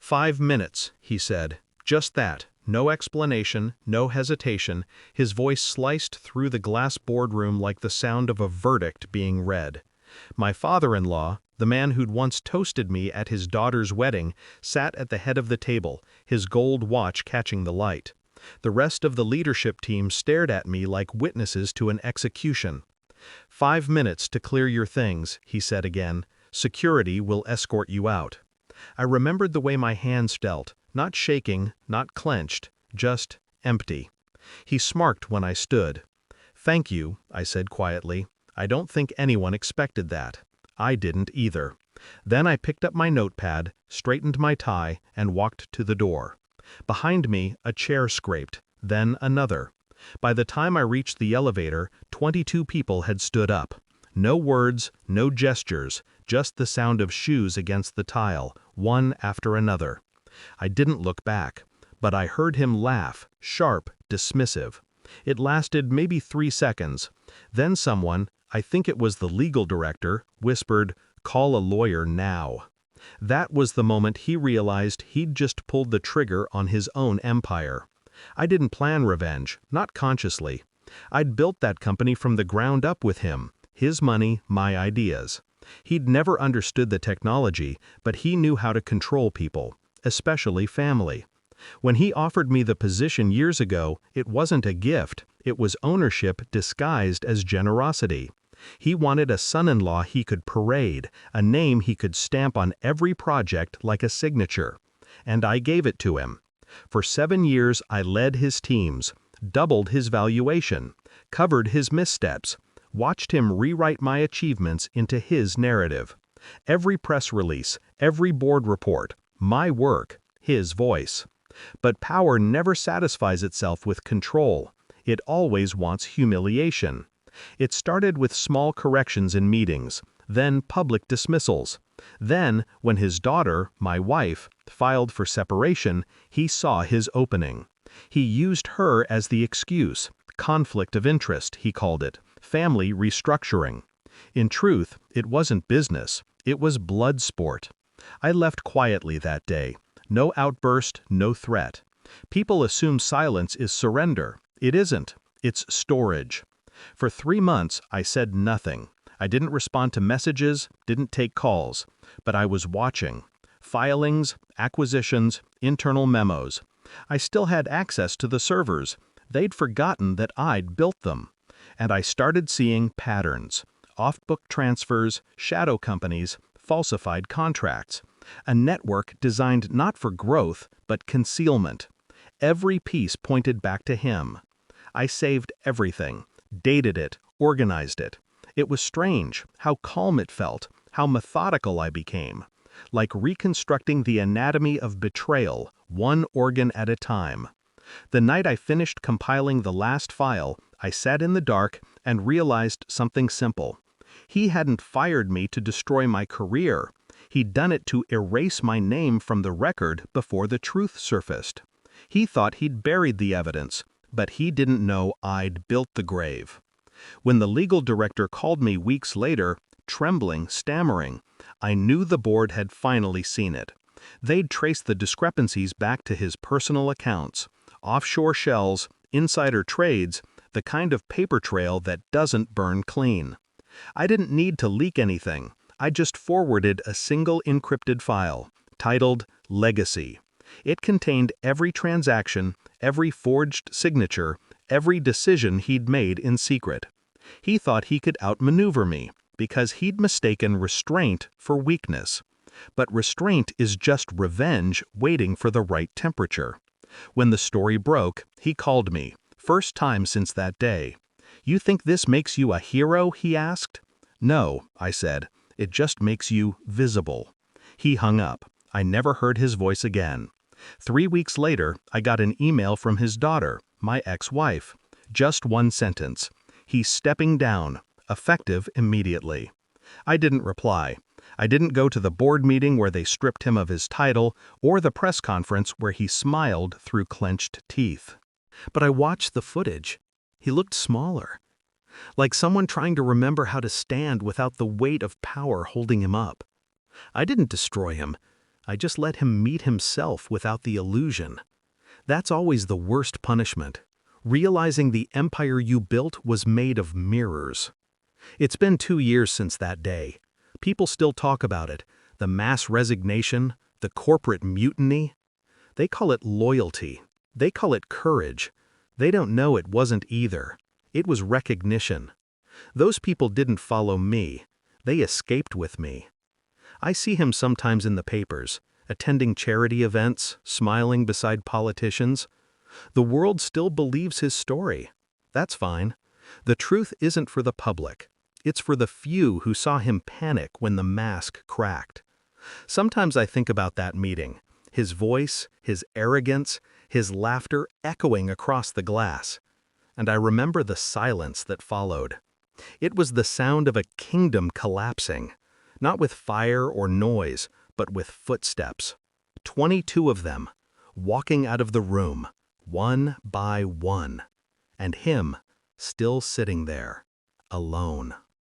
5 minutes, he said. Just that. No explanation, no hesitation. His voice sliced through the glass boardroom like the sound of a verdict being read. My father-in-law, the man who'd once toasted me at his daughter's wedding, sat at the head of the table, his gold watch catching the light. The rest of the leadership team stared at me like witnesses to an execution. 5 minutes to clear your things, he said again. Security will escort you out. I remembered the way my hands felt, not shaking, not clenched, just empty. He smirked when I stood. Thank you, I said quietly. I don't think anyone expected that. I didn't either. Then I picked up my notepad, straightened my tie, and walked to the door. Behind me, a chair scraped, then another. By the time I reached the elevator, 22 people had stood up. No words, no gestures, just the sound of shoes against the tile, one after another. I didn't look back, but I heard him laugh, sharp, dismissive. It lasted maybe 3 seconds. Then someone, I think it was the legal director, whispered, "Call a lawyer now." That was the moment he realized he'd just pulled the trigger on his own empire. I didn't plan revenge, not consciously. I'd built that company from the ground up with him, his money, my ideas. He'd never understood the technology, but he knew how to control people, especially family. When he offered me the position years ago, it wasn't a gift, it was ownership disguised as generosity. He wanted a son-in-law he could parade, a name he could stamp on every project like a signature. And I gave it to him. For 7 years I led his teams, doubled his valuation, covered his missteps, watched him rewrite my achievements into his narrative. Every press release, every board report, my work, his voice. But power never satisfies itself with control. It always wants humiliation. It started with small corrections in meetings, then public dismissals. Then, when his daughter, my wife, filed for separation, he saw his opening. He used her as the excuse, conflict of interest, he called it, family restructuring. In truth, it wasn't business, it was blood sport. I left quietly that day. No outburst, no threat. People assume silence is surrender. It isn't. It's storage. For 3 months, I said nothing. I didn't respond to messages, didn't take calls. But I was watching. Filings, acquisitions, internal memos. I still had access to the servers. They'd forgotten that I'd built them. And I started seeing patterns. Off-book transfers, shadow companies, falsified contracts. A network designed not for growth, but concealment. Every piece pointed back to him. I saved everything, dated it, organized it. It was strange how calm it felt, how methodical I became. Like reconstructing the anatomy of betrayal, one organ at a time. The night I finished compiling the last file, I sat in the dark and realized something simple. He hadn't fired me to destroy my career. He'd done it to erase my name from the record before the truth surfaced. He thought he'd buried the evidence, but he didn't know I'd built the grave. When the legal director called me weeks later, trembling, stammering, I knew the board had finally seen it. They'd traced the discrepancies back to his personal accounts, offshore shells, insider trades, the kind of paper trail that doesn't burn clean. I didn't need to leak anything. I just forwarded a single encrypted file, titled Legacy. It contained every transaction, every forged signature, every decision he'd made in secret. He thought he could outmaneuver me, because he'd mistaken restraint for weakness. But restraint is just revenge waiting for the right temperature. When the story broke, he called me, first time since that day. "You think this makes you a hero?" he asked. "No," I said. "It just makes you visible." He hung up. I never heard his voice again. 3 weeks later, I got an email from his daughter, my ex-wife. Just one sentence. "He's stepping down. Effective immediately." I didn't reply. I didn't go to the board meeting where they stripped him of his title, or the press conference where he smiled through clenched teeth. But I watched the footage. He looked smaller. Like someone trying to remember how to stand without the weight of power holding him up. I didn't destroy him. I just let him meet himself without the illusion. That's always the worst punishment. Realizing the empire you built was made of mirrors. It's been 2 years since that day. People still talk about it. The mass resignation, the corporate mutiny. They call it loyalty. They call it courage. They don't know it wasn't either. It was recognition. Those people didn't follow me. They escaped with me. I see him sometimes in the papers, attending charity events, smiling beside politicians. The world still believes his story. That's fine. The truth isn't for the public. It's for the few who saw him panic when the mask cracked. Sometimes I think about that meeting, his voice, his arrogance, his laughter echoing across the glass. And I remember the silence that followed. It was the sound of a kingdom collapsing, not with fire or noise, but with footsteps. 22 of them, walking out of the room, one by one, and him still sitting there, alone.